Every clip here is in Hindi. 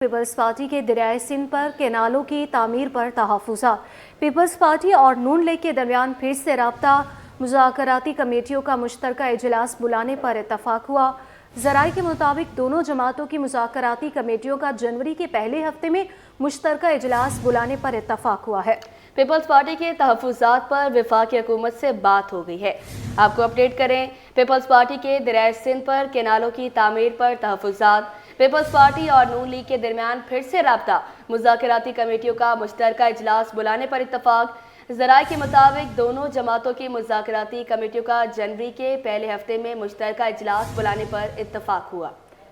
पीपल्स पार्टी के दरियाए सिंध पर केनालों की तामीर पर तहफ़्फ़ुज़ात। पीपल्स पार्टी और नून लीग के दरमियान फिर से राब्ता। मुज़ाकराती कमेटियों का मुश्तरका इजलास बुलाने पर इत्तफ़ाक़ हुआ। ज़राए के मुताबिक दोनों जमातों की मुज़ाकराती कमेटियों का जनवरी के पहले हफ्ते में मुश्तरका इजलास बुलाने पर इत्तफ़ाक़ हुआ है। पीपल्स पार्टी के तहफ़्फ़ुज़ात पर वफाकी हुकूमत से बात हो गई है। आपको अपडेट करें, पीपल्स पार्टी के दरियाए सिंध पर केनालों की तामीर पर तहफ़्फ़ुज़ात। पीपल्स पार्टी और नून लीग के दरमियान फिर से राब्ता। मुज़ाकराती कमेटियों का मुश्तरका इजलास बुलाने पर इत्तफ़ाक़। ज़राए के मुताबिक दोनों जमातों की मुज़ाकराती कमेटियों का जनवरी के पहले हफ्ते में मुश्तरका इजलास बुलाने पर इत्तफ़ाक़ हुआ।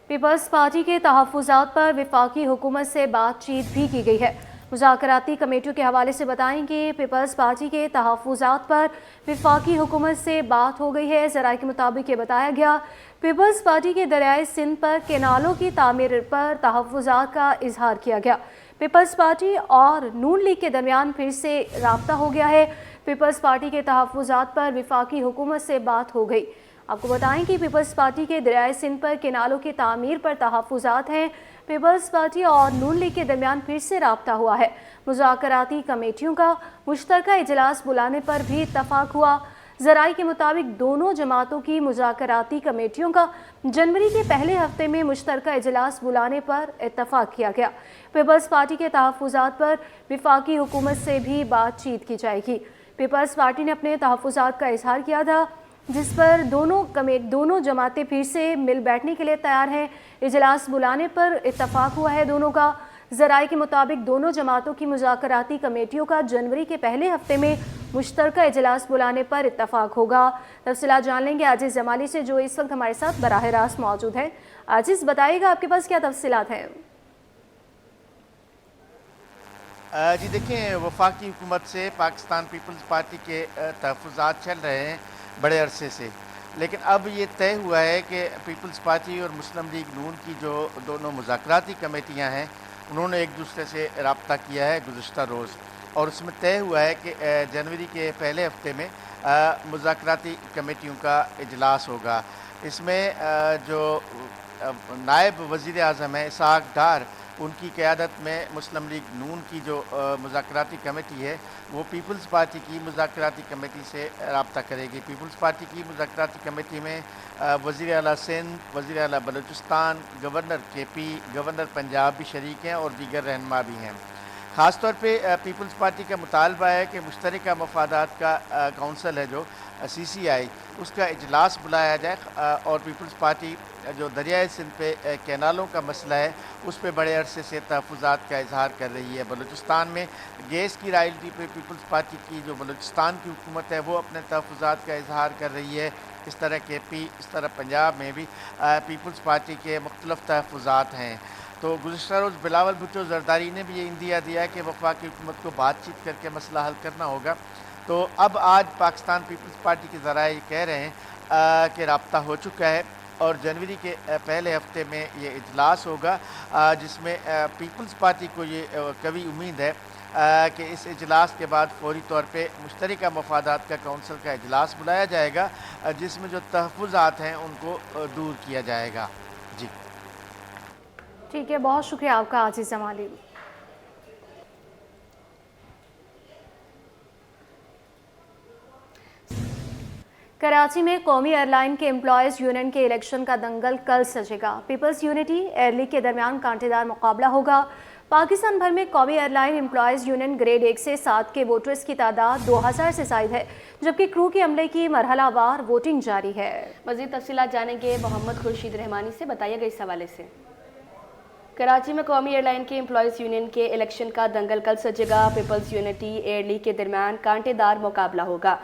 पीपल्स पार्टी के तहफ़्फ़ुज़ात पर वफाकी हुकूमत से बातचीत भी की गई है। मुज़ाकराती कमेटियों के हवाले से बताएं कि पीपल्स पार्टी के तहफ़्फ़ुज़ात पर वफाकी हुकूमत से बात हो गई है। ज़राए के मुताबिक ये बताया गया, पीपल्स पार्टी के दरियाए सिंध पर केनालों की तामीर पर तहफ़्फ़ुज़ात का इजहार किया गया। पीपल्स पार्टी और नून लीग के दरमियान फिर से राब्ता हो गया है। पीपल्स पार्टी के तहफ़्फ़ुज़ात पर वफाकी हुकूमत से बात हो गई। आपको बताएं कि पीपल्स पार्टी के दरियाए सिंध पर केनालों की तामीर पर तहफ़्फ़ुज़ात हैं। पीपल्स पार्टी और नून लीग के दरमियान फिर से राब्ता हुआ है। मुज़ाकराती कमेटियों का मुश्तरका इजलास बुलाने पर भी इत्तफ़ाक़ हुआ। ज़राए के मुताबिक दोनों जमातों की मुज़ाकराती कमेटियों का जनवरी के पहले हफ्ते में मुश्तरका इजलास बुलाने पर इत्तफ़ाक़ किया गया। पीपल्स पार्टी के तहफ़्फ़ुज़ात पर वफाकी हुकूमत से भी बातचीत की जाएगी। पीपल्स पार्टी ने अपने तहफ़्फ़ुज़ात का इजहार किया था, जिस पर दोनों जमातें फिर से मिल बैठने के लिए तैयार हैं। इजलास बुलाने पर इत्तफ़ाक़ हुआ है दोनों का। ज़राए के मुताबिक दोनों जमातों की मुज़ाकराती कमेटियों का जनवरी के पहले हफ्ते में मुश्तरका इजलास बुलाने पर इत्तफ़ाक़ होगा। तफ़सीलात जान लेंगे आजिज़ जमाली से, जो इस वक्त हमारे साथ बराह रास्त मौजूद हैं। आजिज़, बताइएगा आपके पास क्या तफ़सीलात हैं? जी देखिए, वफाकी हुकूमत से पाकिस्तान पीपल्स पार्टी के तहफ़्फ़ुज़ात चल रहे हैं बड़े अरसे से, लेकिन अब ये तय हुआ है कि पीपल्स पार्टी और मुस्लिम लीग नून की जो दोनों मुज़ाकराती कमेटियां हैं, उन्होंने एक दूसरे से रब्ता किया है गुज़िश्ता रोज़, और उसमें तय हुआ है कि जनवरी के पहले हफ्ते में मुज़ाकराती कमेटियों का इजलास होगा। इसमें जो नायब वज़ीर आज़म है इसहाक़ डार, उनकी क़यादत में मुस्लिम लीग नून की जो मुज़ाकराती कमेटी है, वो पीपल्स पार्टी की मुज़ाकराती कमेटी से रब्ता करेगी। पीपल्स पार्टी की मुज़ाकराती कमेटी में वज़ीर आला सिंध, वज़ीर आला Balochistan, governor KP, governor Punjab भी शरीक हैं और दीगर रहनुमा भी हैं। ख़ास तौर पे पीपल्स पार्टी का मुतालबा है कि मुश्तरका मफादात का काउंसिल है जो CCI, उसका इजलास बुलाया जाए और पीपल्स पार्टी जो दरियाए सिंध पे कैनालों का मसला है, उस पर बड़े अरसे से तहफ़्फ़ुज़ात का इजहार कर रही है। बलूचिस्तान में गैस की रॉयल्टी पे पीपल्स पार्टी की जो बलूचिस्तान की हुकूमत है, वो अपने तहफ़्फ़ुज़ात का इजहार कर रही है। इस तरह KP, इस तरह पंजाब में भी पीपल्स पार्टी के मुख्तलिफ़ तहफ़्फ़ुज़ात हैं। तो गुज़िश्ता रोज़ बिलावल भुट्टो ज़रदारी ने भी ये इंदिया दिया है कि वफाकी हुकूमत को बातचीत करके मसला हल करना होगा। तो अब आज पाकिस्तान पीपल्स पार्टी के ज़राए ये कह रहे हैं कि राब्ता हो चुका है और जनवरी के पहले हफ्ते में ये इजलास होगा, जिसमें पीपल्स पार्टी को ये कवी उम्मीद है कि इस इजलास के बाद फौरी तौर पे मुश्तरका मफादात का काउंसिल का इजलास बुलाया जाएगा, जिसमें जो तहफ़्फ़ुज़ात हैं उनको दूर किया जाएगा। जी ठीक है, बहुत शुक्रिया आपका आजिज़ जमाली। कराची में कौमी एयरलाइन के एम्प्लॉयज़ यूनियन के इलेक्शन का दंगल कल सजेगा। पीपल्स यूनिटी एयर लीग के दरमियान कांटेदार मुकाबला होगा। पाकिस्तान भर में कौमी एयरलाइन एम्प्लॉयज़ यूनियन ग्रेड 1 से 7 के वोटर्स की तादाद 2000 से ज़ायद है, जबकि क्रू के अमले की मरहलावार वोटिंग जारी है। मज़ीद तफ़सीलात जानेंगे मोहम्मद खुर्शीद रहमानी से, बताइएगा इस हवाले से। कराची में कौमी एयरलाइन के एम्प्लॉयज़ यूनियन के इलेक्शन का दंगल कल सजेगा। पीपल्स यूनिटी एयर लीग के दरमियान कांटेदार मुकाबला होगा।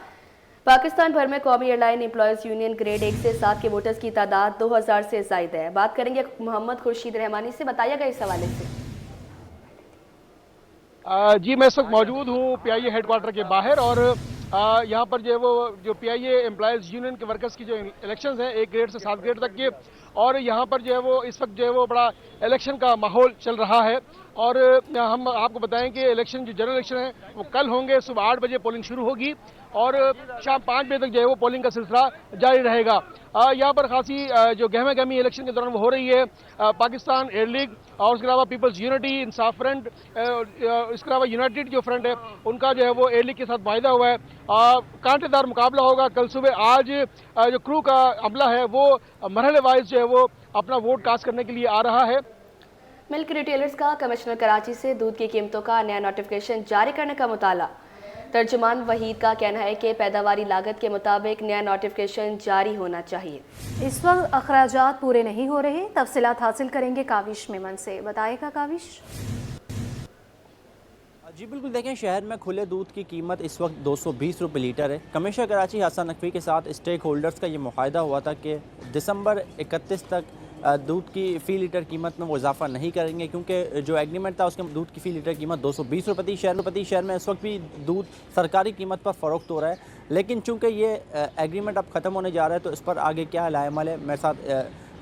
पाकिस्तान भर में कौमी एयरलाइन एम्प्लॉयज़ यूनियन ग्रेड 1 से 7 के वोटर्स की तादाद 2000 से ज़ायद है। बात करेंगे मोहम्मद खुर्शीद रहमानी से, बताइएगा इस हवाले से। जी, मैं इस वक्त मौजूद हूँ PIA हेडक्वार्टर के बाहर और यहाँ पर जो PIA एम्प्लॉयज़ यूनियन के वर्कर्स की जो इलेक्शंस हैं 1 ग्रेड से 7 ग्रेड तक के, और यहाँ पर जो है वो इस वक्त जो है वो बड़ा इलेक्शन का माहौल चल रहा है। और हम आपको बताएं कि इलेक्शन जो जनरल इलेक्शन है वो कल होंगे। सुबह 8 बजे पोलिंग शुरू होगी और शाम 5 बजे तक जो है वो पोलिंग का सिलसिला जारी रहेगा। यहाँ पर खासी जो गहमा गहमी इलेक्शन के दौरान वो हो रही है। पाकिस्तान एयर लीग और उसके अलावा पीपल्स यूनिटी इंसाफ फ्रंट, इसके अलावा यूनाइटेड जो फ्रंट है उनका जो है वो एयर लीग के साथ वायदा हुआ है। कांटेदार मुकाबला होगा कल सुबह। आज जो क्रू का अमला है वो मरहले वाइज जो है वो अपना वोट कास्ट करने के लिए आ रहा है। मिल्क रिटेलर्स का कमिश्नर कराची से दूध की कीमतों का नया नोटिफिकेशन जारी करने का मुताला। तर्जुमान वहीद का कहना है कि पैदावारी लागत के मुताबिक नया नोटिफिकेशन जारी होना चाहिए। इस वक्त अखराजात पूरे नहीं हो रहे। तफसीलात हासिल करेंगे काविश मेमन से। बताएगा काविश। जी बिल्कुल, देखें शहर में खुले दूध की कीमत इस वक्त 220 रुपये लीटर है। कमिश्नर कराची हसन नकवी के साथ स्टेक होल्डर्स का ये मुआहदा हुआ था कि दिसंबर 31 तक दूध की फ़ी लीटर कीमत में वो इजाफा नहीं करेंगे, क्योंकि जो एग्रीमेंट था उसके दूध की फ़ी लीटर कीमत 220 रुपये थी। शहर में इस वक्त भी दूध सरकारी कीमत पर फ़रोख्त हो रहा है, लेकिन चूँकि ये एग्रीमेंट अब ख़त्म होने जा रहा है तो इस पर आगे क्या लाएमल है, मेरे साथ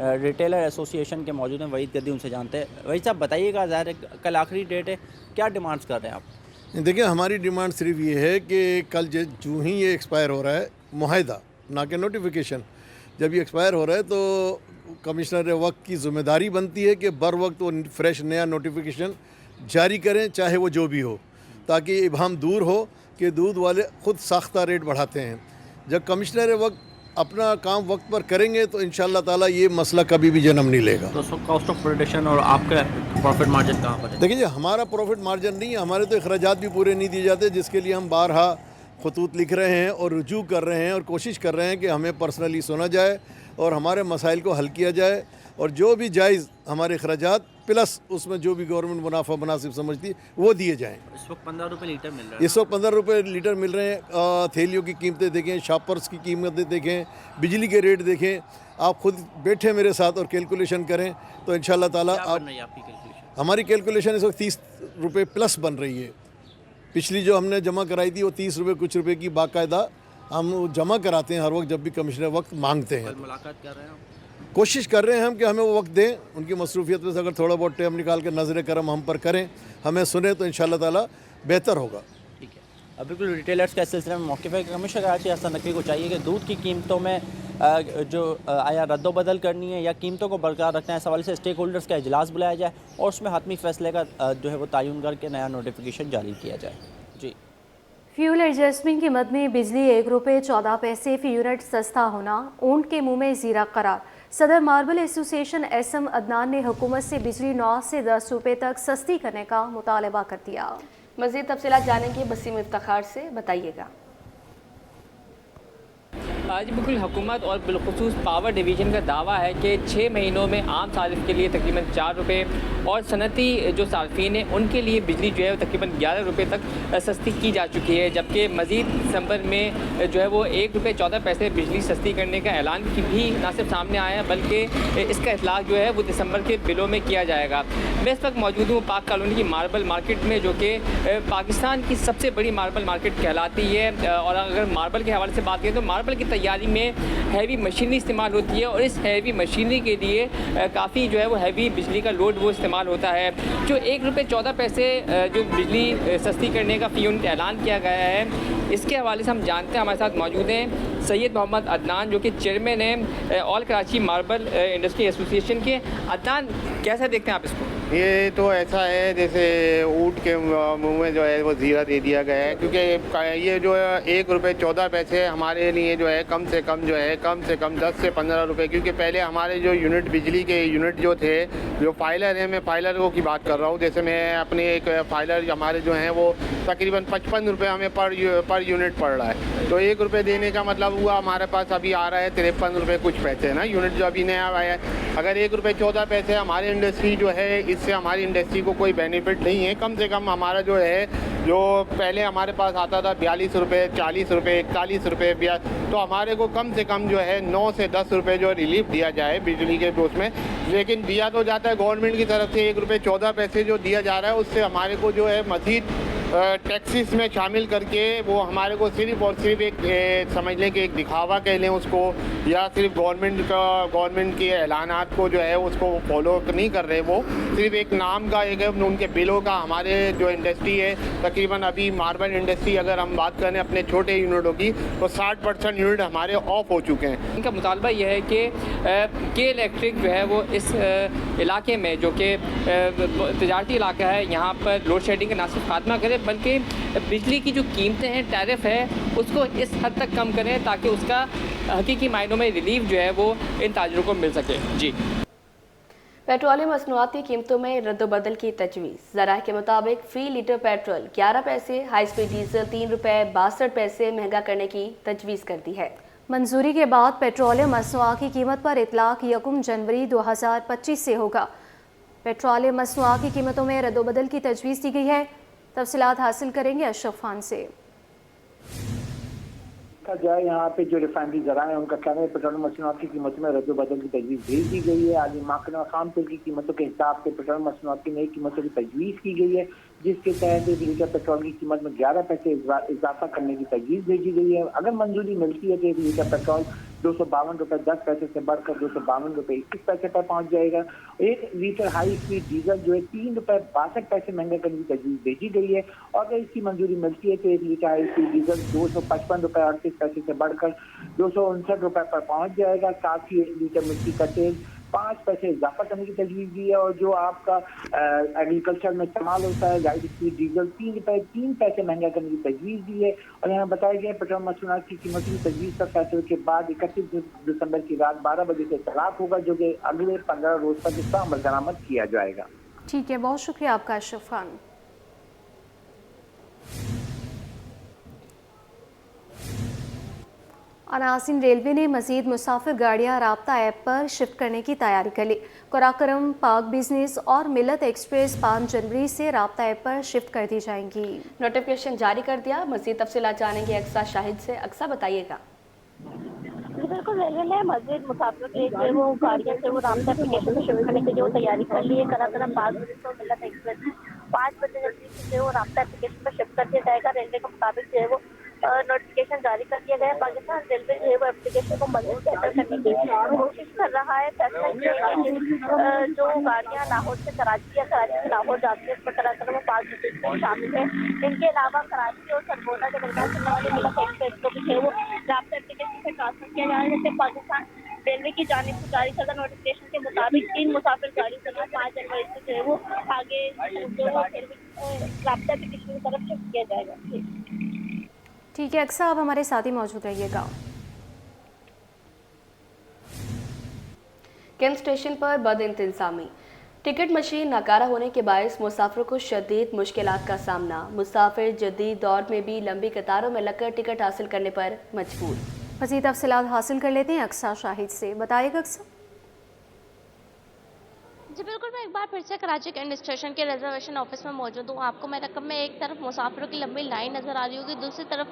रिटेलर एसोसिएशन के मौजूद हैं वहीद गद्दी, उनसे जानते हैं। वहीद साहब बताइएगा, ज़ाहिर है कल आखिरी डेट है, क्या डिमांड्स कर रहे हैं आप? देखिए, हमारी डिमांड सिर्फ ये है कि कल जो ही ये एक्सपायर हो रहा है मुआहदा, ना कि नोटिफिकेशन, जब ये एक्सपायर हो रहा है तो कमिश्नर वक्त की ज़िम्मेदारी बनती है कि बर वक्त वो फ्रेश नया नोटिफिकेशन जारी करें, चाहे वो जो भी हो, ताकि इबहम दूर हो कि दूध वाले ख़ुद साख्ता रेट बढ़ाते हैं। जब कमिश्नर वक्त अपना काम वक्त पर करेंगे तो इंशाअल्लाह ताला ये मसला कभी भी जन्म नहीं लेगा। तो कॉस्ट ऑफ प्रोडक्शन और आपका प्रॉफिट मार्जिन कहाँ पर है? देखिए, हमारा प्रॉफिट मार्जिन नहीं है, हमारे तो अखराजात भी पूरे नहीं दिए जाते, जिसके लिए हम बारहा खतूत लिख रहे हैं और रुजू कर रहे हैं और कोशिश कर रहे हैं कि हमें पर्सनली सुना जाए और हमारे मसाइल को हल किया जाए, और जो भी जायज़ हमारे अखराजात प्लस उसमें जो भी गवर्नमेंट मुनाफा मुनासिब समझती है वो दिए जाएँ। इस वक्त 15 रुपये लीटर मिल रहा है। इस वक्त 15 रुपये लीटर मिल रहे हैं। थैलियों की कीमतें देखें, शॉपर्स की कीमतें देखें, बिजली के रेट देखें, आप खुद बैठे मेरे साथ और कैलकुलेशन करें तो इंशाअल्लाह ताला आपकी कैलकुलेशन? हमारी कैलकुलेशन इस वक्त 30 रुपये प्लस बन रही है। पिछली जो हमने जमा कराई थी वो 30 रुपये कुछ रुपये की बाकायदा हम जमा कराते हैं हर वक्त जब भी कमिश्नर वक्त मांगते हैं। मुलाकात कर रहे हैं, कोशिश कर रहे हैं हम कि हमें वो वक्त दें, उनकी मसरूफियत में से अगर थोड़ा बहुत टाइम निकाल कर नज़र करम हम पर करें, हमें सुने तो इंशाअल्लाह ताला बेहतर होगा। ठीक है। अब बिल्कुल रिटेलर्स का इस सिलसिले में मौक़िफ़ है। कमिश्नर कराची हसन नकवी को चाहिए कि दूध की कीमतों में जो आया रद्दोबदल करनी है या कीमतों को बरकरार रखना है, इस हवाले से स्टेक होल्डर्स का इजलास बुलाया जाए और उसमें हतमी फ़ैसले का जो है वो तयन करके नया नोटिफिकेशन जारी किया जाए। जी। फ्यूल एडजस्टमेंट कीमत में बिजली 1 रुपये 14 पैसे फ़ी यूनिट सस्ता होना ऊंट के मुंह में ज़ीरा करार। सदर मार्बल एसोसिएशन एसएम अदनान ने हुकूमत से बिजली 9 से 10 रुपये तक सस्ती करने का मुतालबा कर दिया। मज़ीद तफसीलात जानेंगे बसीम इफ्तिखार से। बताइएगा। आज बिल्कुल हुकूमत और बिलखुसूस पावर डिवीज़न का दावा है कि 6 महीनों में आम सारिफ के लिए तकरीबन 4 रुपये और सनती जो सार्फिन हैं उनके लिए बिजली जो है वो तकरीबन 11 रुपये तक सस्ती की जा चुकी है, जबकि मज़ीद दिसंबर में जो है वो 1 रुपये 14 पैसे बिजली सस्ती करने का ऐलान भी ना सिर्फ सामने आया है बल्कि इसका इतलाक़ जो है वो दिसंबर के बिलों में किया जाएगा। मैं इस वक्त मौजूद हूँ पाक कॉलोनी की मार्बल मार्केट में, जो कि पाकिस्तान की सबसे बड़ी मार्बल मार्केट कहलाती है। और अगर मार्बल के हवाले से बात करें तो मार्बल की तैयारी में हैवी मशीनरी इस्तेमाल होती है और इस हैवी मशीनरी के लिए काफ़ी जो है वो हैवी बिजली का लोड वो इस्तेमाल होता है। जो 1 रुपये 14 पैसे जो बिजली सस्ती करने का फ़ी यूनिट ऐलान किया गया है, इसके हवाले से हम जानते हैं, हमारे साथ मौजूद हैं सैयद मोहम्मद अदनान जो कि चेयरमैन हैं all Karachi marble industry association के। अदनान, कैसा देखते हैं आप इसको? ये तो ऐसा है जैसे ऊँट के मुंह में जो है वो ज़ीरा दे दिया गया है, क्योंकि ये जो 1 रुपये 14 पैसे हमारे लिए जो है कम से कम 10 से 15 रुपये, क्योंकि पहले हमारे जो यूनिट बिजली के यूनिट जो थे, जो फाइलर हैं, मैं फाइलरों की बात कर रहा हूँ, जैसे मैं अपने एक फाइलर हमारे जो हैं वो तकरीबन 55 रुपये हमें पर यूनिट पड़ रहा है। तो 1 रुपये देने का मतलब हुआ हमारे पास अभी आ रहा है 53 रुपये कुछ पैसे ना यूनिट जो अभी नया आया है। अगर 1 रुपये 14 पैसे हमारी इंडस्ट्री जो है, इससे हमारी इंडस्ट्री को कोई बेनिफिट नहीं है। कम से कम हमारा जो है, जो पहले हमारे पास आता था 42 रुपये, 40 रुपये, 41 रुपये, तो हमारे को कम से कम जो है 9 से 10 रुपये जो रिलीफ दिया जाए बिजली के उसमें। लेकिन दिया तो जाता है गवर्नमेंट की तरफ से 1 रुपये 14 पैसे जो दिया जा रहा है, उससे हमारे को जो है मज़ीद टैक्सीज में शामिल करके वो हमारे को सिर्फ और सिर्फ एक समझ लें कि एक दिखावा कह लें उसको, या सिर्फ गवर्नमेंट के ऐलानात को जो है उसको फॉलो नहीं कर रहे। वो सिर्फ एक नाम का एक उनके बिलों का हमारे जो इंडस्ट्री है, तकरीबन अभी मार्बल इंडस्ट्री अगर हम बात करें अपने छोटे यूनिटों की, तो 60% यूनिट हमारे ऑफ हो चुके हैं। इनका मुतालबा यह है कि के इलेक्ट्रिक जो है वो इस इलाके में, जो कि तजारती इलाका है, यहाँ पर लोड शेडिंग का ना सिर्फ खात्मा करे बल्कि बिजली की जो कीमतें हैं, टैरिफ है, उसको इस हद तक कम करें ताकि उसका हकीकी मायनों में रिलीफ जो है वो इन ताजरों को मिल सके। जी। पेट्रोलियम मसनूआत की कीमतों में रद्दोबदल की तजवीज़। ज़राए के मुताबिक फ़ी लीटर पेट्रोल 11 पैसे, हाई स्पीड डीजल 3 रुपये 62 पैसे महंगा करने की तजवीज़ कर दी है। मंजूरी के बाद पेट्रोलियम मसनूआत की कीमत पर इतलाक 1 जनवरी 2025 से होगा। पेट्रोलियम मसनूआत की कीमतों में रद्दोबदल की तजवीज़ दी गई है। तफसीलात हासिल करेंगे अशरफ खान से। जाए यहाँ पे जो रिफाइनरी जरा है उनका कहना है पेट्रोलियम मसनूआत की कीमतों में रद्दोबदल की तजवीज़ भेज दी गई है। आली मार्केट खाम तेल की कीमतों के हिसाब से पेट्रोलियम मसनूआत की नई कीमतों की तजवीज़ की गई है, जिसके तहत 1 लीटर पेट्रोल की कीमत में 11 पैसे इजाफा करने की तजवीज़ भेजी गई है। अगर मंजूरी मिलती है तो 1 लीटर पेट्रोल 252 रुपये 10 पैसे से बढ़कर 252 रुपये 21 पैसे पर पहुंच जाएगा। 1 लीटर हाई स्पीड डीजल जो है 3 रुपये 62 पैसे महंगा करने की तजवीज़ भेजी गई है, और अगर इसकी मंजूरी मिलती है तो 1 लीटर हाई स्पीड डीजल 255 रुपये 38 पैसे से बढ़कर 259 रुपये पर पहुंच जाएगा। साथ ही 1 लीटर मिट्टी का तेल 5 पैसे इजाफा करने की तजवीज़ दी है, और जो आपका एग्रीकल्चर में इस्तेमाल होता है हाई स्पीड डीजल 3 रुपये 3 पैसे महंगा करने की तजवीज़ दी है। और यहाँ बताया गया पेट्रोल मसनूआत की कीमत की तजवीज़ का फैसले के बाद 31 दिसंबर की रात 12 बजे से तलाक होगा, जो कि अगले 15 रोज तक इसका अमल दरामद किया जाएगा। ठीक है, बहुत शुक्रिया आपका अशरफ खान। अनासिन रेलवे ने मजीद मुसाफिर गाड़ियाँ राब्ता ऐप पर शिफ्ट करने की तैयारी कर ली। कुराकरम, पाक बिजनेस और मिलत एक्सप्रेस 5 जनवरी से राब्ता ऐप पर शिफ्ट कर दी जाएंगी। नोटिफिकेशन जारी कर दिया। मजीद तफसीलात जानेंगे अक्सा शाहिद से। अक्सा बताइएगा। बिल्कुल, रेलवे ने मजीद मुसाफिर के जो वो गाड़ियाँ से वो राब्ता एप्लीकेशन में शिफ्ट करने की जो तैयारी कर ली है। कराकरम, पाक बिजनेस और मिलत एक्सप्रेस 5 बजे से वो राब्ता एप्लीकेशन पर शिफ्ट कर दिया जाएगा। रेलवे के मुताबिक जो है वो नोटिफिकेशन जारी कर दिया गया। पाकिस्तान रेलवे जो है वो एप्लीकेशन को मजीद बेहतर करने की कोशिश कर रहा है। फैसला ये है कि जो गाड़ियाँ लाहौर से कराची या कराची से लाहौर जाती है उसमें कराकरम और पाक बिजनेस शामिल है। इनके अलावा कराची और सरगोदा के दरमियान चलने वाले मिलत एक्सप्रेस को भी है वो राब्ता एप्लीकेशन से ट्रांसफर किया जा रहा है। जैसे पाकिस्तान रेलवे की जानिब से जारी करदा नोटिफिकेशन के मुताबिक 3 मुसाफिर गाड़ी से 5 जनवरी से जो है वो आगे जो राब्ता एप्लीकेशन की तरफ शिफ्ट किया जाएगा। ठीक है अक्सा, आप हमारे साथ ही मौजूद रहिएगा। कैंट स्टेशन पर बद इंतजामी, टिकट मशीन नाकारा होने के बायस मुसाफिर को शदीद मुश्किलात का सामना। मुसाफिर जदीद दौर में भी लंबी कतारों में लगकर टिकट हासिल करने पर मजबूर। मज़ीद तफसीलात हासिल कर लेते हैं अक्सा शाहिद से। बताइएगा अक्सा। जी बिल्कुल, मैं एक बार फिर से कराची कैंट स्टेशन के रिजर्वेशन ऑफिस में मौजूद हूँ। आपको मेरे रकम में एक तरफ मुसाफिरों की लंबी लाइन नज़र आ रही होगी, दूसरी तरफ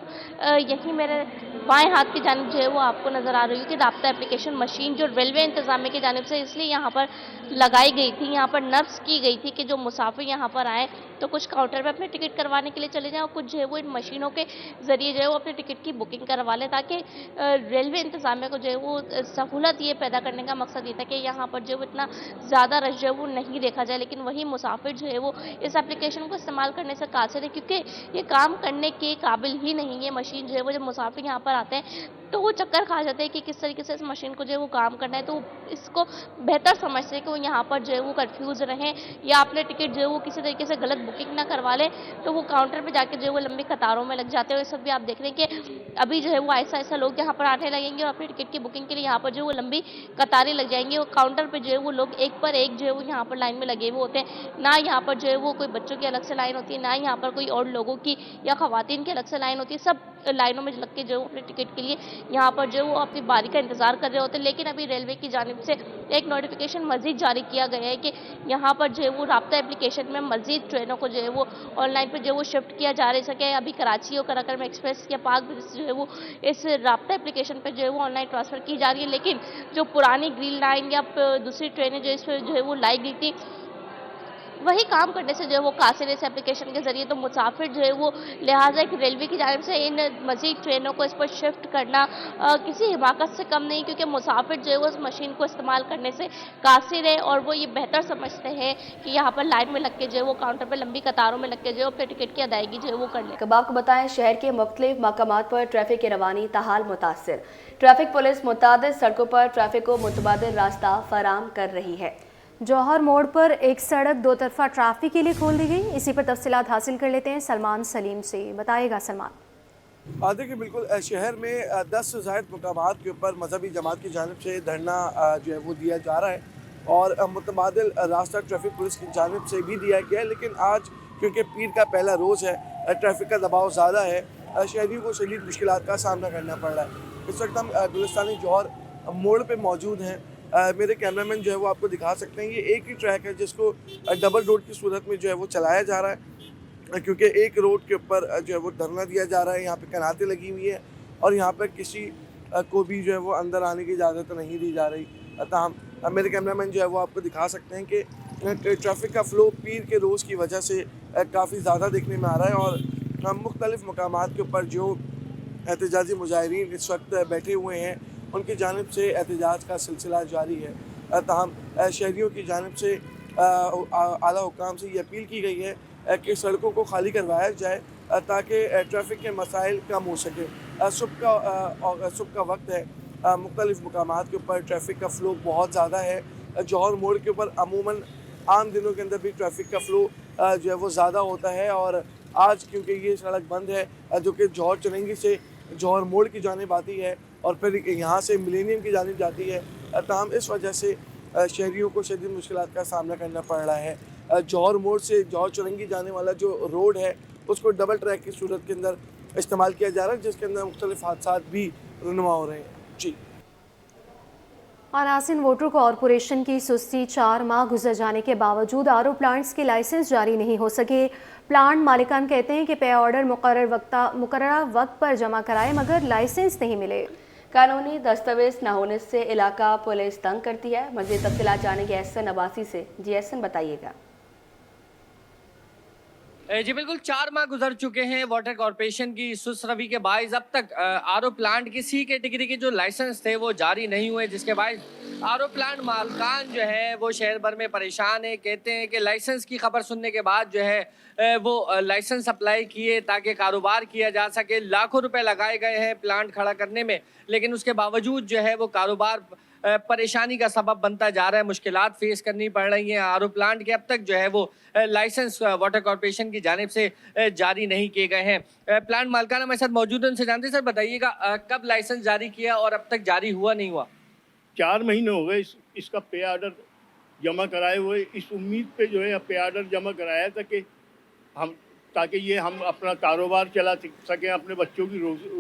यही मेरे बाएं हाथ की जानिब जो है वो आपको नज़र आ रही होगी राब्ता एप्लीकेशन मशीन, जो रेलवे इंतजामिया की जानिब से इसलिए यहाँ पर लगाई गई थी, यहाँ पर नफ्स की गई थी कि जो मुसाफिर यहाँ पर आए तो कुछ काउंटर पर अपने टिकट करवाने के लिए चले जाएँ और कुछ जो है वो इन मशीनों के ज़रिए जो है वो अपने टिकट की बुकिंग करवा लें, ताकि रेलवे इंतजामिया को जो है वो सहूलत ये पैदा करने का मकसद ये था कि यहाँ पर जो इतना ज़्यादा रश जो है वो नहीं देखा जाए। लेकिन वही मुसाफिर जो है वो इस एप्लीकेशन को इस्तेमाल करने से कासिर है, क्योंकि ये काम करने के काबिल ही नहीं है। मशीन जो है वो जब मुसाफिर यहाँ पर आते हैं तो वो चक्कर खा जाते हैं कि किस तरीके से इस मशीन को जो है वो काम करना है, तो इसको बेहतर समझते हैं कि वो यहाँ पर जो है वो कंफ्यूज रहें या अपने टिकट जो है वो किसी तरीके से गलत बुकिंग ना करवा लें, तो वो काउंटर पे जाके जो है वो लंबी कतारों में लग जाते हैं। इस वक्त भी आप देख रहे हैं कि अभी जो है वो ऐसा ऐसा लोग यहाँ पर आने लगेंगे और अपने टिकट की बुकिंग के लिए यहाँ पर जो वो लंबी कतारें लग जाएंगी और काउंटर पर जो है वो लोग एक पर एक जो है वो यहाँ पर लाइन में लगे हुए होते हैं। ना यहाँ पर जो है वो कोई बच्चों की अलग से लाइन होती है, ना यहाँ पर कोई और लोगों की या खवातीन की अलग से लाइन होती है। सब लाइनों में लग के जो है अपने टिकट के लिए यहाँ पर जो है वो अपनी बारी का इंतजार कर रहे होते हैं। लेकिन अभी रेलवे की जानिब से एक नोटिफिकेशन मजीद जारी किया गया है कि यहाँ पर जो है वो राब्ता एप्लीकेशन में मजीद ट्रेनों को जो है वो ऑनलाइन पर जो है वो शिफ्ट किया जा सके। अभी कराची और कराकरम एक्सप्रेस या पाक जो है वो इस राब्ता एप्लीकेशन पर जो है वो ऑनलाइन ट्रांसफ़र की जा रही है, लेकिन जो पुरानी ग्रीन लाइन या दूसरी ट्रेनें जो इस पर जो है वो लाई गई थी वही काम करने से जो है वो कासिर इस एप्लीकेशन के ज़रिए, तो मुसाफिर जो है वो लिहाजा एक रेलवे की जानिब से इन मज़ीद ट्रेनों को इस पर शिफ्ट करना किसी हिमाकत से कम नहीं, क्योंकि मुसाफिर जो है वो उस मशीन को इस्तेमाल करने से कासिर है और वो ये बेहतर समझते हैं कि यहाँ पर लाइन में लग के जो है वो काउंटर पर लंबी कतारों में लग के जो है अपने टिकट की अदायगी जो है वो कर लें। अब आपको बताएं, शहर के मुख्तलिफ मकामात पर ट्रैफिक की रवानी ताहाल मुतासिर। ट्रैफिक पुलिस मुतादिद सड़कों पर ट्रैफिक को मुतबादिल रास्ता फराम कर रही है। जौहर मोड़ पर एक सड़क दो तरफा ट्रैफिक के लिए खोल दी गई। इसी पर तफसीलात हासिल कर लेते हैं सलमान सलीम से। बताइएगा सलमान। देखिए, बिल्कुल शहर में 10 से ज़ायद मकामात के ऊपर मजहबी जमात की जानिब से धरना जो है वो दिया जा रहा है और मुतबादिल रास्ता ट्रैफिक पुलिस की जानिब से भी दिया गया है। लेकिन आज क्योंकि पीर का पहला रोज़ है, ट्रैफिक का दबाव ज़्यादा है, शहरियों को शदीद मुश्किलात का सामना करना पड़ रहा है। इस वक्त हम गुलिस्तानी जौहर मोड़ पे मौजूद हैं। मेरे कैमरामैन जो है वो आपको दिखा सकते हैं, ये एक ही ट्रैक है जिसको डबल रोड की सूरत में जो है वो चलाया जा रहा है, क्योंकि एक रोड के ऊपर जो है वो धरना दिया जा रहा है। यहाँ पे कनातें लगी हुई है और यहाँ पर किसी को भी जो है वो अंदर आने की इजाज़त नहीं दी जा रही। ताहम मेरे कैमरामैन जो है वो आपको दिखा सकते हैं कि ट्रैफिक का फ़्लो पीर के रोज़ की वजह से काफ़ी ज़्यादा देखने में आ रहा है और मुख्तलिफ़ मकामात के ऊपर जो एहतजाजी मुजाहिरीन इस वक्त बैठे हुए हैं उनकी जानिब से एहतजाज का सिलसिला जारी है। ताहम शहरियों की जानिब से आला हुकाम से ये अपील की गई है कि सड़कों को खाली करवाया जाए ताकि ट्रैफिक के मसाइल कम हो सके। सुबह का वक्त है, मुख्तलिफ़ मकामात के ऊपर ट्रैफिक का फ़्लो बहुत ज़्यादा है। जौहर मोड़ के ऊपर अमूमन आम दिनों के अंदर भी ट्रैफिक का फ़्लो जो है वो ज़्यादा होता है और आज क्योंकि ये सड़क बंद है जो कि जौहर चुरंगी से जौहर मोड़ की जानिब आती है और फिर यहाँ से मिलेनियम की जानिब जाती है, तमाम इस वजह से शहरियों को शदीद मुश्किलात का सामना करना पड़ रहा है। जौहर मोड़ से जौहर चुरंगी जाने वाला जो रोड है उसको डबल ट्रैक की सूरत के अंदर इस्तेमाल किया जा रहा है, जिसके अंदर मुख्तलिफ हादसात भी रुनुमा हो रहे हैं। जी नासिन, वाटर कॉरपोरेशन की सुस्ती, 4 माह गुजर जाने के बावजूद आरओ प्लांट्स के लाइसेंस जारी नहीं हो सके। प्लांट मालिकान कहते हैं कि पे ऑर्डर मुकर्ररा वक्त पर जमा कराए मगर लाइसेंस नहीं मिले। कानूनी दस्तावेज न होने से इलाका पुलिस तंग करती है। मज़ीद तफसीलात जानेंगे एहसन अब्बासी से। जी एहसन, बताइएगा। जी बिल्कुल, 4 माह गुजर चुके हैं वाटर कॉरपोरेशन की सुस्त रवि के बायस अब तक आरओ प्लांट की सी कैटेगरी के जो लाइसेंस थे वो जारी नहीं हुए, जिसके बायस आरओ प्लांट मालकान जो है वो शहर भर में परेशान है। कहते हैं कि लाइसेंस की खबर सुनने के बाद जो है वो लाइसेंस अप्लाई किए ताकि कारोबार किया जा सके। लाखों रुपए लगाए गए हैं प्लांट खड़ा करने में, लेकिन उसके बावजूद जो है वो कारोबार परेशानी का सबब बनता जा रहा है, मुश्किलात फेस करनी पड़ रही हैं। आरओ प्लांट के अब तक जो है वो लाइसेंस वाटर कॉरपोरेशन की जानिब से जारी नहीं किए गए हैं। प्लांट मालकान हमारे साथ मौजूद हैं, उनसे जानते हैं। सर बताइएगा, कब लाइसेंस जारी किया और अब तक जारी हुआ नहीं हुआ? 4 महीने हो गए इसका पे ऑर्डर जमा कराए हुए। इस उम्मीद पे जो है पे ऑर्डर जमा कराया था कि ताकि हम अपना कारोबार चला सकें, अपने बच्चों की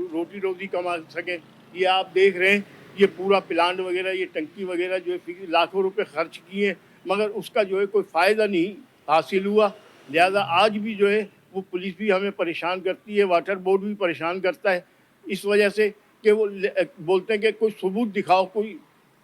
रोटी रोजी कमा सकें। ये आप देख रहे हैं, ये पूरा प्लांट वगैरह, ये टंकी वगैरह जो है लाखों रुपए खर्च किए मगर उसका जो है कोई फ़ायदा नहीं हासिल हुआ। लिहाजा आज भी जो है वो पुलिस भी हमें परेशान करती है, वाटर बोर्ड भी परेशान करता है, इस वजह से कि वो बोलते हैं कि कोई सबूत दिखाओ, कोई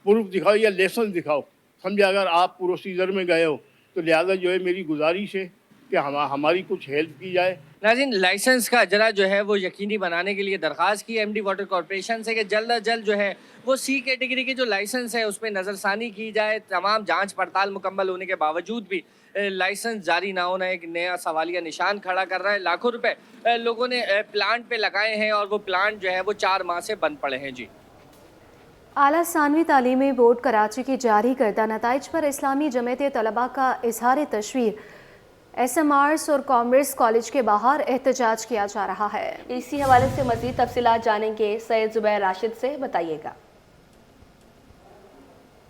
प्रूफ दिखाओ या लेसन दिखाओ। समझे, अगर आप प्रोसीजर में गए हो तो लिहाजा जो है मेरी गुजारिश है कि हमारी कुछ हेल्प की जाए। नाज़रीन, लाइसेंस का अजरा जो है वो यकीनी बनाने के लिए दरख्वास्त की एमडी वाटर कॉरपोरेशन से कि जल्द अज जल्द जो है वो सी कैटेगरी के जो लाइसेंस है उस पर नज़रसानी की जाए। तमाम जांच पड़ताल मुकम्मल होने के बावजूद भी लाइसेंस जारी ना होना एक नया सवालिया निशान खड़ा कर रहा है। लाखों रुपए लोगों ने प्लांट पे लगाए हैं और वो प्लांट जो है वो 4 माह से बंद पड़े हैं। जी आला सानवी तालीमी बोर्ड कराची की जारी करदा नताइज पर इस्लामी जमात तलबा का इजहार तशवीर। SMRs और कॉमर्स कॉलेज के बाहर एहतजाज किया जा रहा है। इसी हवाले से मज़ीद तफसीलात जानेंगे सैयद जुबैर राशिद से। बताइएगा।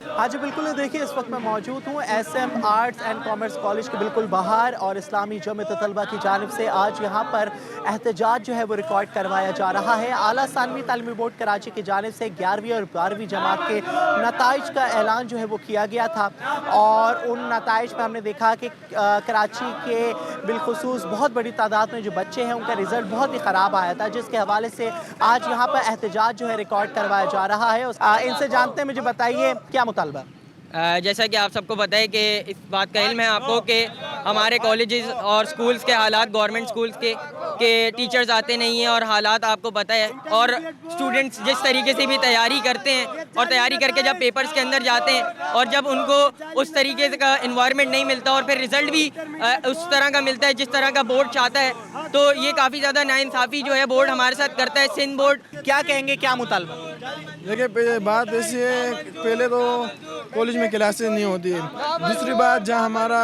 हाँ जी बिल्कुल, देखिए इस वक्त मैं मौजूद हूँ SM arts and commerce college के बिल्कुल बाहर और इस्लामी जमात तलबा की जानिब से आज यहाँ पर एहतजाज जो है वो रिकॉर्ड करवाया जा रहा है। आला सानवी तालीमी बोर्ड कराची की जानिब से 11वीं और 12वीं जमात के नताइज का ऐलान जो है वो किया गया था और उन नताइज पर हमने देखा कि कराची के बिलखुसूस बहुत बड़ी तादाद में जो बच्चे हैं उनका रिज़ल्ट बहुत ही ख़राब आया था, जिसके हवाले से आज यहाँ पर एहतजाज जो है रिकॉर्ड करवाया जा रहा है। इनसे जानते हैं, मुझे बताइए क्या मुतालबा? जैसा कि आप सबको पता है कि इस बात का इल्म है आपको कि हमारे कॉलेजेस और स्कूल्स के हालात, गवर्नमेंट स्कूल्स के टीचर्स आते नहीं हैं और हालात आपको पता है, और स्टूडेंट्स जिस तरीके से भी तैयारी करते हैं और तैयारी करके जब पेपर्स के अंदर जाते हैं और जब उनको उस तरीके का इन्वायरमेंट नहीं मिलता और फिर रिज़ल्ट भी उस तरह का मिलता है जिस तरह का बोर्ड चाहता है, तो ये काफ़ी ज़्यादा नाइंसाफ़ी जो है बोर्ड हमारे साथ करता है। सिंध बोर्ड क्या कहेंगे, क्या मुतालबा? देखिए, बात ऐसी है, पहले तो कॉलेज में क्लासेस नहीं होती है। दूसरी बात, जहाँ हमारा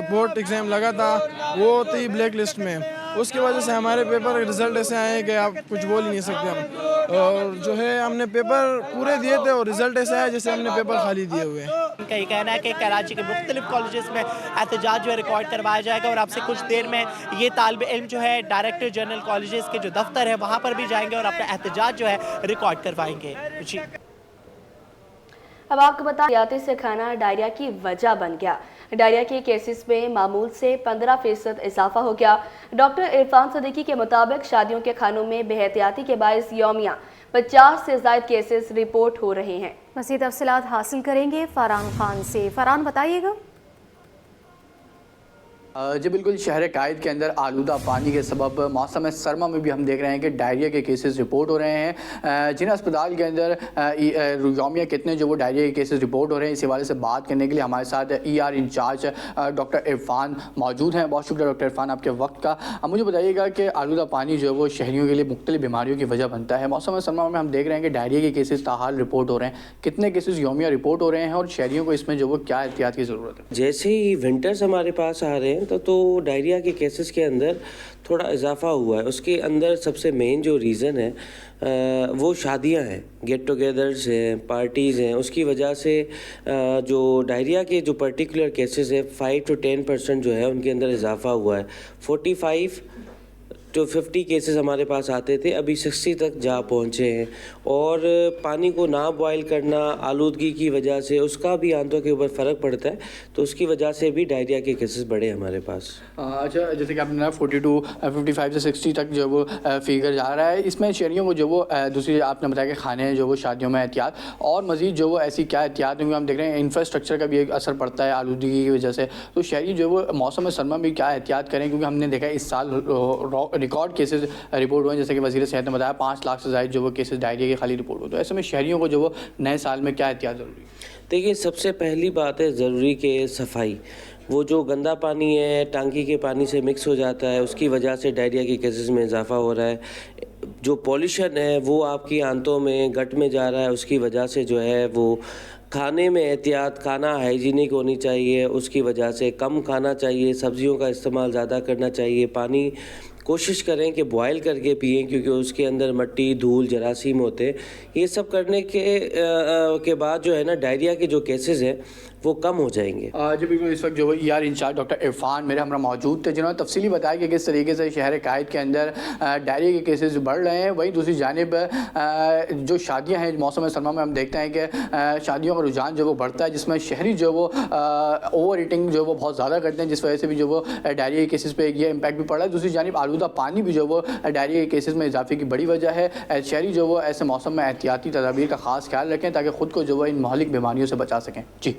बोर्ड एग्ज़ाम लगा था वो थी ब्लैक लिस्ट में, उसकी वजह से हमारे पेपर रिज़ल्ट ऐसे आए हैं कि आप कुछ बोल ही नहीं सकते हम। और जो है हमने पेपर पूरे दिए थे और रिज़ल्ट ऐसा है जैसे हमने पेपर खाली दिए हुए हैं। उनका ये कहना है कि कराची के मुख्तलिफ कॉलेजेस में एहतजाज जो है रिकॉर्ड करवाया जाएगा और आपसे कुछ देर में ये तालिब इल्म जो है डायरेक्टर जनरल कॉलेजेस के जो दफ्तर है वहाँ पर भी जाएंगे और अपना एहतजाज जो है रिकॉर्ड करवाएंगे। जी, अब आपको बता याते से खाना डायरिया की वजह बन गया। डायरिया के केसेस में मामूल से 15% इजाफा हो गया। डॉक्टर इरफान सदीकी के मुताबिक शादियों के खानों में बेहतियाती के बायस यौमिया 50 से ज़ायद केसेस रिपोर्ट हो रहे हैं। मज़ीद तफसीलात हासिल करेंगे फरहान खान से। फरहान, बताइएगा। जी बिल्कुल, शहर कायद के अंदर आलूदा पानी के सबब मौसम सरमा में भी हम देख रहे हैं कि डायरिया के केसेस रिपोर्ट हो रहे हैं। जिन अस्पताल के अंदर यौमिया कितने जो वो डायरिया के केसेस रिपोर्ट हो रहे हैं, इस हवाले से बात करने के लिए हमारे साथ ER इंचार्ज डॉक्टर इरफान मौजूद हैं। बहुत शुक्रिया डॉक्टर इरफान आपके वक्त का। अब मुझे बताइएगा कि आलूदा पानी जो है वो शहरियों के लिए मुख्तलिफ बीमारियों की वजह बनता है। मौसम सरमा में हम देख रहे हैं कि डायरिया के केसेस ताहाल रिपोर्ट हो रहे हैं, कितने केसेस यौमिया रिपोर्ट हो रहे हैं और शहरियों को इसमें जो वो क्या एहतियात की ज़रूरत है? जैसे ही विंटर्स हमारे पास आ रहे हैं तो डायरिया के केसेस के अंदर थोड़ा इजाफा हुआ है। उसके अंदर सबसे मेन जो रीज़न है वो शादियां हैं, गेट टुगेदर्स हैं, पार्टीज़ हैं। उसकी वजह से जो डायरिया के जो पर्टिकुलर केसेस है 5 to 10% जो है उनके अंदर इजाफा हुआ है। 45 to 50 केसेस हमारे पास आते थे, अभी 60 तक जा पहुँचे हैं। और पानी को ना बॉयल करना आलूदगी की वजह से उसका भी आंतों के ऊपर फ़र्क पड़ता है, तो उसकी वजह से भी डायरिया के केसेस बढ़े हमारे पास। अच्छा, जैसे कि आपने 55 से 60 तक जो वो फिगर जा रहा है, इसमें शहरियों को जो वो दूसरी आपने बताया कि खाने जो वो शादियों में एहतियात और मज़ीद जो वो ऐसी क्या एहतियात होंगी? हम देख रहे हैं इंफ्रास्ट्रक्चर का भी एक असर पड़ता है आलूदगी की वजह से, तो शहरी जो वो मौसम सरमा में क्या एहतियात करें? क्योंकि हमने देखा इस साल रिकॉर्ड केसेस रिपोर्ट हुए हैं, जैसे कि वज़ीर सेहत ने बताया 5 लाख से ज़ायद जो वो केसेस डायरिया के खाली रिपोर्ट हुए। तो ऐसे में शहरियों को जो वो नए साल में क्या एहतियात ज़रूरी है? देखिए, सबसे पहली बात है ज़रूरी कि सफाई। वो जो गंदा पानी है टांकी के पानी से मिक्स हो जाता है, उसकी वजह से डायरिया के केसेस में इजाफा हो रहा है। जो पॉल्यूशन है वो आपकी आंतों में गट में जा रहा है, उसकी वजह से जो है वो खाने में एहतियात, खाना हाइजीनिक होनी चाहिए, उसकी वजह से कम खाना चाहिए, सब्जियों का इस्तेमाल ज़्यादा करना चाहिए। पानी कोशिश करें कि बॉयल करके पिएं, क्योंकि उसके अंदर मिट्टी, धूल, जरासीम होते हैं। ये सब करने के बाद जो है ना डायरिया के जो केसेस हैं वो कम हो जाएंगे। जी बिल्कुल, इस वक्त जो ER इंचार्ज डॉक्टर इरफान मेरे हमरा मौजूद थे, जिन्होंने तफसीली बताया कि किस तरीके से शहर कायद के अंदर डायरिया के केसेस बढ़ रहे हैं। वहीं दूसरी जानिब जो शादियां हैं मौसम सरमा में हम देखते हैं कि शादियों का रुझान जो वो बढ़ता है, जिसमें शहरी जो वो ओवर ईटिंग जो वो बहुत ज़्यादा करते हैं, जिस वजह से भी जो वो डायरिया के केसेस पे ये इम्पैक्ट भी पड़ रहा है। दूसरी जानिब आलूदा पानी भी जो वो डायरिया के केसेस में इजाफे की बड़ी वजह है। शहरी जो वो ऐसे मौसम में एहतियाती तदाबीर का खास ख्याल रखें ताकि ख़ुद को जो वो इन महलिक बीमारियों से बचा सकें। जी,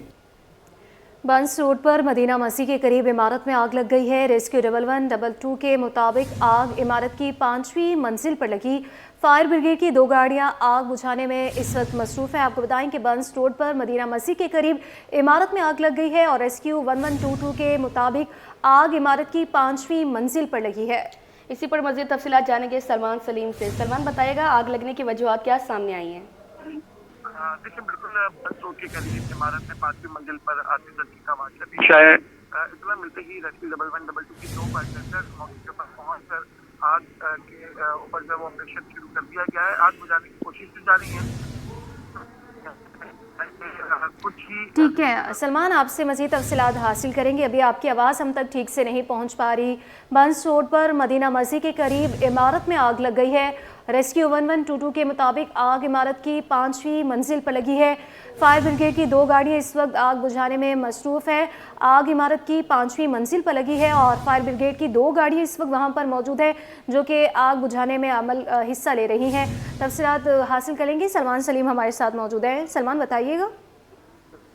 बंस रोड पर मदीना मसीह के करीब इमारत में आग लग गई है। रेस्क्यू 1112 के मुताबिक आग इमारत की 5वीं मंजिल पर लगी। फायर ब्रिगेड की 2 गाड़ियां आग बुझाने में इस वक्त मसरूफ़ है। आपको बताएं कि बंस रोड पर मदीना मसीह के करीब इमारत में आग लग गई है और रेस्क्यू 1122 के मुताबिक आग इमारत की 5वीं मंजिल पर लगी है। इसी पर मज़ीद तफसीलात जानेंगे सलमान सलीम से। सलमान, बताएगा आग लगने की वजूहात क्या सामने आई हैं? देखिए, बिल्कुल बंस रोड के करीब इमारत में 5वीं मंजिल पर आतिशबाजी का वाक़या पेश आया है। इतना मिलते ही रेस्क्यू 1112 की 2 फायर मौके पर पहुंचकर आग के ऊपर जो ऑपरेशन शुरू कर दिया गया है। आग बुझाने की कोशिश की जा रही है। ठीक है सलमान, आपसे मज़ीद तफसीलात हासिल करेंगे। अभी आपकी आवाज़ हम तक ठीक से नहीं पहुंच पा रही। बंस रोड पर मदीना मस्जिद के करीब इमारत में आग लग गई है। रेस्क्यू 1122 के मुताबिक आग इमारत की 5वीं मंजिल पर लगी है। फायर ब्रिगेड की 2 गाड़ियाँ इस वक्त आग बुझाने में मसरूफ़ है। आग इमारत की 5वीं मंजिल पर लगी है और फायर ब्रिगेड की 2 गाड़ियाँ इस वक्त वहाँ पर मौजूद है जो कि आग बुझाने में हिस्सा ले रही हैं। तफसीलात हासिल करेंगे। सलमान सलीम हमारे साथ मौजूद हैं। सलमान, बताइएगा।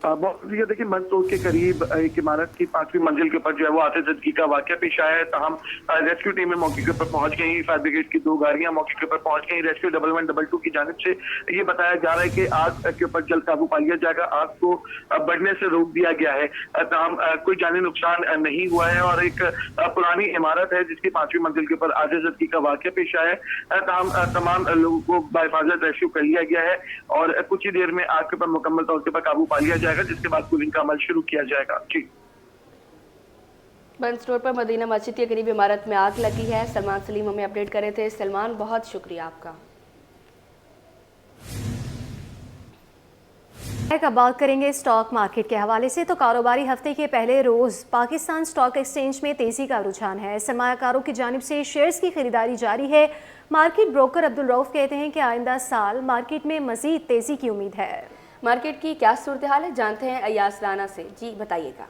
बहुत शुक्रिया। देखिए, मंदसौर के करीब एक इमारत की 5वीं मंजिल के ऊपर जो है वो आतिशबाजी का वाकया पेश आया है। तमाम रेस्क्यू टीमें मौके के ऊपर पहुंच गई। फायर ब्रिगेड की 2 गाड़ियां मौके के ऊपर पहुंच गई। रेस्क्यू 1112 की जानिब से ये बताया जा रहा है कि आग के ऊपर जल्द काबू पा लिया जाएगा। आग को बढ़ने से रोक दिया गया है। तमाम कोई जानी नुकसान नहीं हुआ है और एक पुरानी इमारत है जिसकी 5वीं मंजिल के ऊपर आतिशबाजी का वाकया पेश आया है। तमाम लोगों को बाहिफाजत रेस्क्यू कर लिया गया है और कुछ ही देर में आग के ऊपर मुकम्मल तौर पर काबू पा लिया जाएगा, जिसके बाद कूलिंग का अमल शुरू किया जाएगा। जी। बंस रोड पर मदीना मस्जिद के करीब इमारत में आग लगी है। सलमान सलीम हमें अपडेट करे थे। सलमान, बहुत शुक्रिया आपका। अब बात करेंगे स्टॉक मार्केट के हवाले से। तो कारोबारी हफ्ते के पहले रोज पाकिस्तान स्टॉक एक्सचेंज में तेजी का रुझान है। सरमायाकारों की जानिब से शेयर्स की खरीदारी जारी है। मार्केट ब्रोकर अब्दुल रऊफ कहते हैं कि आइंदा साल मार्केट में मजीद तेजी की उम्मीद है। मार्केट की क्या सूरत हाल है, जानते हैं अयास राना से। जी बताइएगा।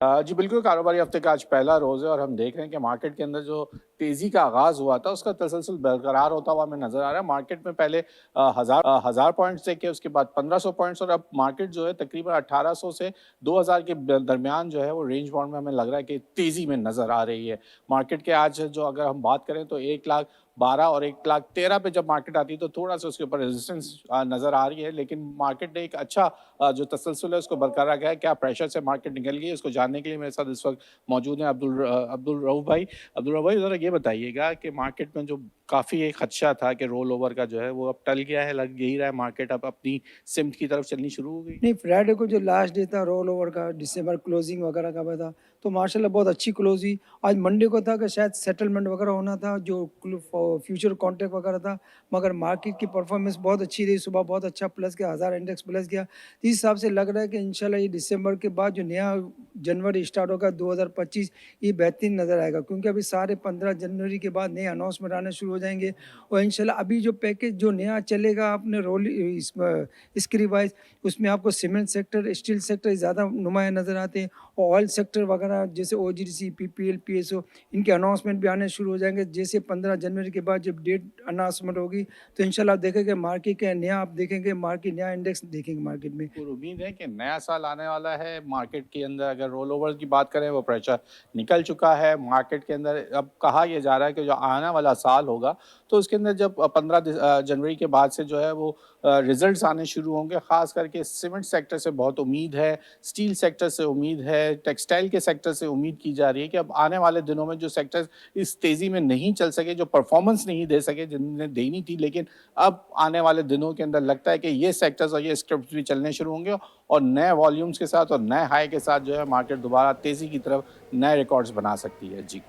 जी बिल्कुल, कारोबारी हफ्ते का आज पहला रोज़ है और हम देख रहे हैं कि मार्केट के अंदर जो तेज़ी का आगाज़ हुआ था उसका तसलसल बरकरार होता हुआ हमें नज़र आ रहा है। मार्केट में पहले हज़ार पॉइंट्स थे, उसके बाद 1500 पॉइंट्स और अब मार्केट जो है तकरीबन 1800 से 2000 के दरमियान जो है वो रेंज बाउंड में हमें लग रहा है कि तेज़ी में नज़र आ रही है। मार्केट के आज जो अगर हम बात करें तो 1,12,000 और 1,13,000 पे जब मार्केट आती है तो थोड़ा सा उसके ऊपर रेजिस्टेंस नज़र आ रही है, लेकिन मार्केट ने एक अच्छा जो तसलसल है उसको बरकरार रखा है। क्या प्रेशर से मार्केट निकल गई है, उसको जानने के लिए मेरे साथ इस वक्त मौजूद हैं अब्दुल रऊफ भाई। अब्दुल रऊफ भाई, ज़रा ये बताइएगा कि मार्केट में जो काफ़ी एक खदशा था कि रोल ओवर का जो है वो अब टल गया है, लग यही रहा है मार्केट अब अपनी सिमत की तरफ चलनी शुरू हो गई? नहीं, फ्राइडे को जो लास्ट डे था रोल ओवर का, दिसंबर क्लोजिंग वगैरह का था, तो माशाल्लाह बहुत अच्छी क्लोज हुई। आज मंडे को था कि शायद सेटलमेंट वगैरह होना था, जो फ्यूचर कॉन्ट्रैक्ट वगैरह था, मगर मार्केट की परफॉर्मेंस बहुत अच्छी रही। सुबह बहुत अच्छा प्लस गया, 1000 इंडेक्स प्लस गया। इस हिसाब से लग रहा है कि इंशाल्लाह ये दिसंबर के बाद जो नया जनवरी स्टार्ट होगा 2025, ये बेहतरीन नज़र आएगा, क्योंकि अभी सारे 15 जनवरी के बाद नए अनाउंसमेंट आने शुरू हो जाएंगे। और इंशाल्लाह अभी जो पैकेज जो नया चलेगा अपने रोल इसके रिवाइज, उसमें आपको सीमेंट सेक्टर, स्टील सेक्टर ज़्यादा नुमाया नज़र आते हैं और ऑयल सेक्टर वगैरह जैसे OGDC, PPL, PSO, इनके अनाउंसमेंट भी आने शुरू हो जाएंगे। जैसे 15 जनवरी के बाद जब डेट अनाउंसमेंट होगी तो इंशाल्लाह आप देखेंगे मार्केट के नया, आप देखेंगे मार्केट नया इंडेक्स देखेंगे मार्केट में। और उम्मीद है कि नया साल आने वाला है। मार्केट के अंदर अगर रोल ओवर की बात करें वो प्रेशर निकल चुका है मार्केट के अंदर। अब कहा यह जा रहा है कि जो आने वाला साल होगा तो उसके अंदर जब 15 जनवरी के बाद से जो है वो रिजल्ट्स आने शुरू होंगे। ख़ास करके सीमेंट सेक्टर से बहुत उम्मीद है, स्टील सेक्टर से उम्मीद है, टेक्सटाइल के सेक्टर से उम्मीद की जा रही है कि अब आने वाले दिनों में जो सेक्टर्स इस तेज़ी में नहीं चल सके, जो परफॉर्मेंस नहीं दे सके जिन्हें देनी थी, लेकिन अब आने वाले दिनों के अंदर लगता है कि ये सेक्टर्स और ये स्क्रिप्ट भी चलने शुरू होंगे और नए वॉल्यूम्स के साथ और नए हाई के साथ जो है मार्केट दोबारा तेज़ी की तरफ नए रिकॉर्ड्स बना सकती है। जी।